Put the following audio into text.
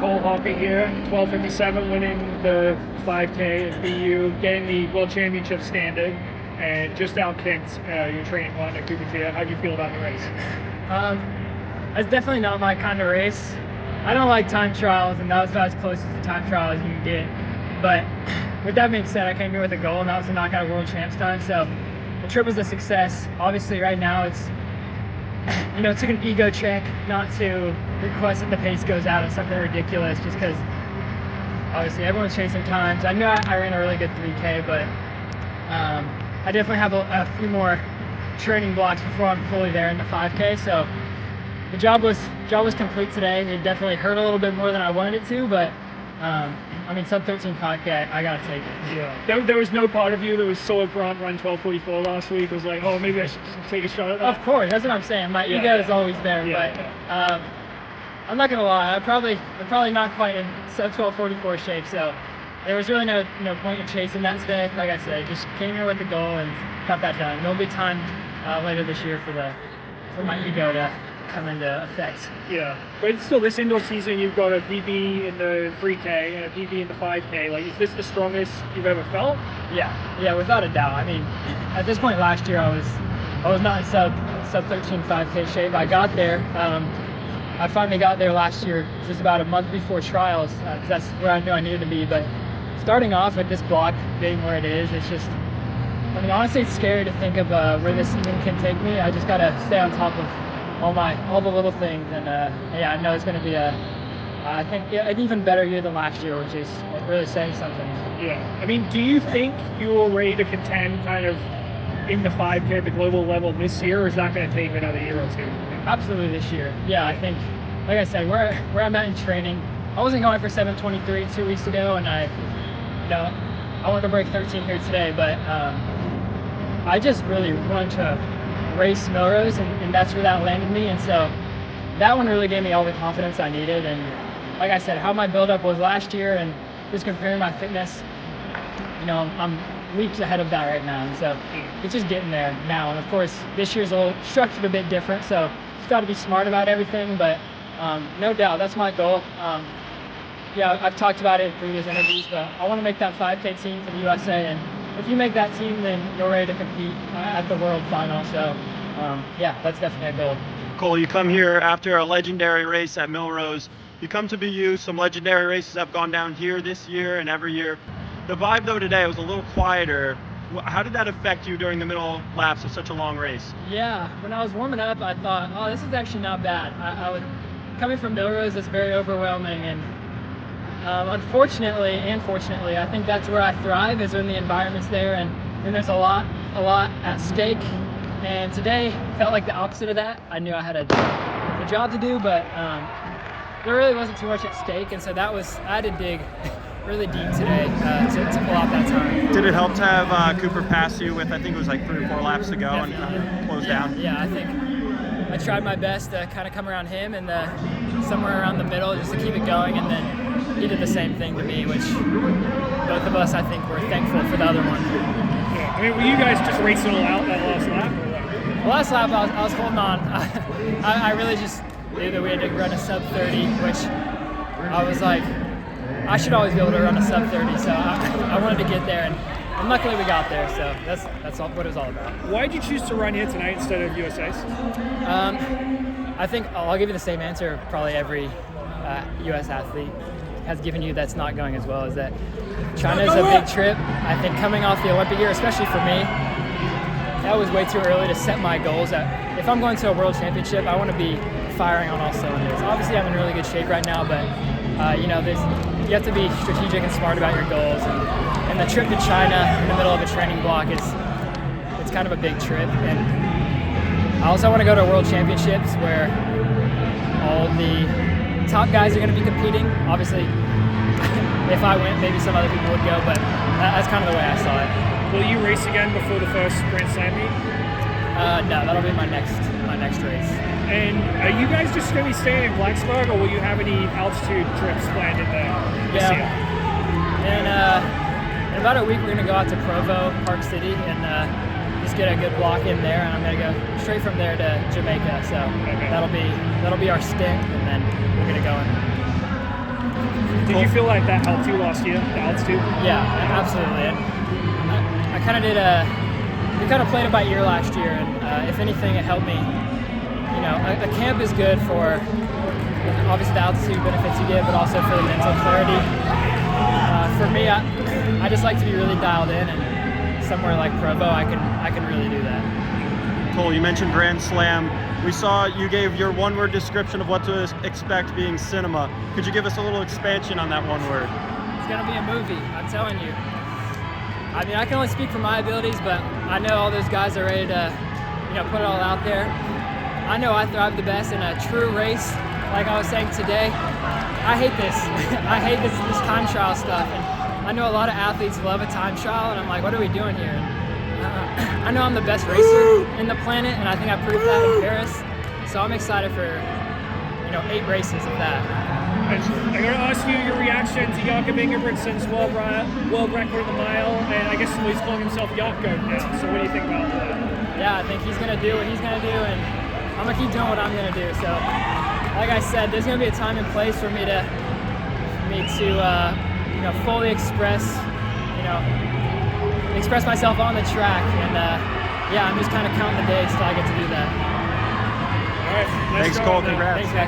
Cole Hocker here, 12:57, winning the 5K at BU, getting the World Championship standard, and just outkicked your training one at Cooper Field. How do you feel about the race? It's definitely not my kind of race. I don't like time trials, and that was about as close to time trial as you can get. But with that being said, I came here with a goal, and that was to knock out world champs time. So the trip was a success. Obviously, right now it's, it took an ego check not to request that the pace goes out of something ridiculous, just because obviously everyone's chasing times. I knew I ran a really good 3K, but I definitely have a few more training blocks before I'm fully there in the 5K. So the job was complete today. It definitely hurt a little bit more than I wanted it to, but sub 13 5K, I gotta take it. Yeah. There was no part of you that was so upfront run 12:44 last week. It was like, oh, maybe I should take a shot at that. Of course, that's what I'm saying. My ego is always there, but I'm not gonna lie. I'm probably not quite in sub 12:44 shape, so there was really no point in chasing that today. Like I said, just came here with the goal and got that done. There'll be time later this year for my ego to come into effect. Yeah, but still, this indoor season, you've got a PB in the 3K and a PB in the 5K. Like, is this the strongest you've ever felt? Yeah, without a doubt. At this point last year, I was not in sub 13 5K shape. I got there. I finally got there last year, just about a month before trials, because that's where I knew I needed to be. But starting off with this block being where it is, it's just, honestly, it's scary to think of where this season can take me. I just gotta stay on top of all the little things, and I know it's going to be an even better year than last year, which is really saying something. Yeah, do you think you're ready to contend kind of in the 5K at the global level this year, or is that going to take another year or two? Absolutely this year. Yeah, I think, like I said, where I'm at in training, I wasn't going for 7:23 2 weeks ago, and I wanted to break 13 here today, but I just really wanted to race Melrose, and that's where that landed me, and so that one really gave me all the confidence I needed. And like I said, how my buildup was last year and just comparing my fitness, I'm leaps ahead of that right now, and so it's just getting there now. And of course this year's structured a bit different, so just got to be smart about everything, but no doubt that's my goal. I've talked about it in previous interviews, but I want to make that 5K team for the USA, and if you make that team, then you're ready to compete at the World Final. So, that's definitely a goal. Cole, you come here after a legendary race at Melrose. You come to BU. Some legendary races have gone down here this year and every year. The vibe, though, today was a little quieter. How did that affect you during the middle laps of such a long race? Yeah, when I was warming up, I thought, oh, this is actually not bad. Coming from Melrose, it's very overwhelming, and unfortunately and fortunately, I think that's where I thrive, is when the environment's there and there's a lot at stake. And today felt like the opposite of that. I knew I had a job to do, but there really wasn't too much at stake, and so I had to dig really deep today to pull out that time. Did it help to have Cooper pass you with, I think it was like 3 or 4 laps to go, and close down? Yeah, I think I tried my best to kind of come around him and somewhere around the middle just to keep it going, and then he did the same thing to me, which both of us, I think, were thankful for the other one. Yeah, were you guys just racing all out that last lap? The last lap, I was holding on. I really just knew that we had to run a sub 30, which I was like, I should always be able to run a sub 30, so I wanted to get there, and luckily we got there, so that's what it was all about. Why did you choose to run here tonight instead of USA's? I think I'll give you the same answer probably every US athlete has given you that's not going as well, is that China is a big trip. I think coming off the Olympic year, especially for me, that was way too early to set my goals. If I'm going to a world championship, I want to be firing on all cylinders. Obviously, I'm in really good shape right now, but you have to be strategic and smart about your goals. And the trip to China in the middle of a training block it's kind of a big trip. And I also want to go to World Championships where all the top guys are going to be competing. Obviously, if I win, maybe some other people would go, but that's kind of the way I saw it. Will you race again before the first Grand Slam meet? No, that'll be my next race. And are you guys just going to be staying in Blacksburg, or will you have any altitude trips planned in there this year? And in about a week, we're going to go out to Provo, Park City, and just get a good block in there. And I'm going to go straight from there to Jamaica. So that'll be our stint, and then we'll get it going. Did you feel like that helped you last year, the altitude? Yeah, absolutely. And I kind of did we kind of played it by ear last year, and if anything, it helped me. You know, a camp is good for obviously the altitude benefits you get, but also for the mental clarity. For me, I just like to be really dialed in, and somewhere like Provo, I can really do that. Cole, you mentioned Grand Slam. We saw you gave your one-word description of what to expect being cinema. Could you give us a little expansion on that one word? It's gonna be a movie, I'm telling you. I mean, I can only speak for my abilities, but I know all those guys are ready to, put it all out there. I know I thrive the best in a true race. Like I was saying today, I hate this. I hate this time trial stuff. And I know a lot of athletes love a time trial, and I'm like, what are we doing here? I know I'm the best racer in the planet, and I think I proved that in Paris. So I'm excited for, 8 races of that. I'm going to ask you your reaction to Jakob Ingebrigtsen's world record of the mile, and I guess he's calling himself Yacht Goat now. So what do you think about that? Yeah, I think he's going to do what he's going to do, and I'm going to keep doing what I'm going to do. So, like I said, there's going to be a time and place for me to fully express myself on the track, and I'm just kind of counting the days till I get to do that. All right, Thanks, Cole. Congrats. Thanks, guys.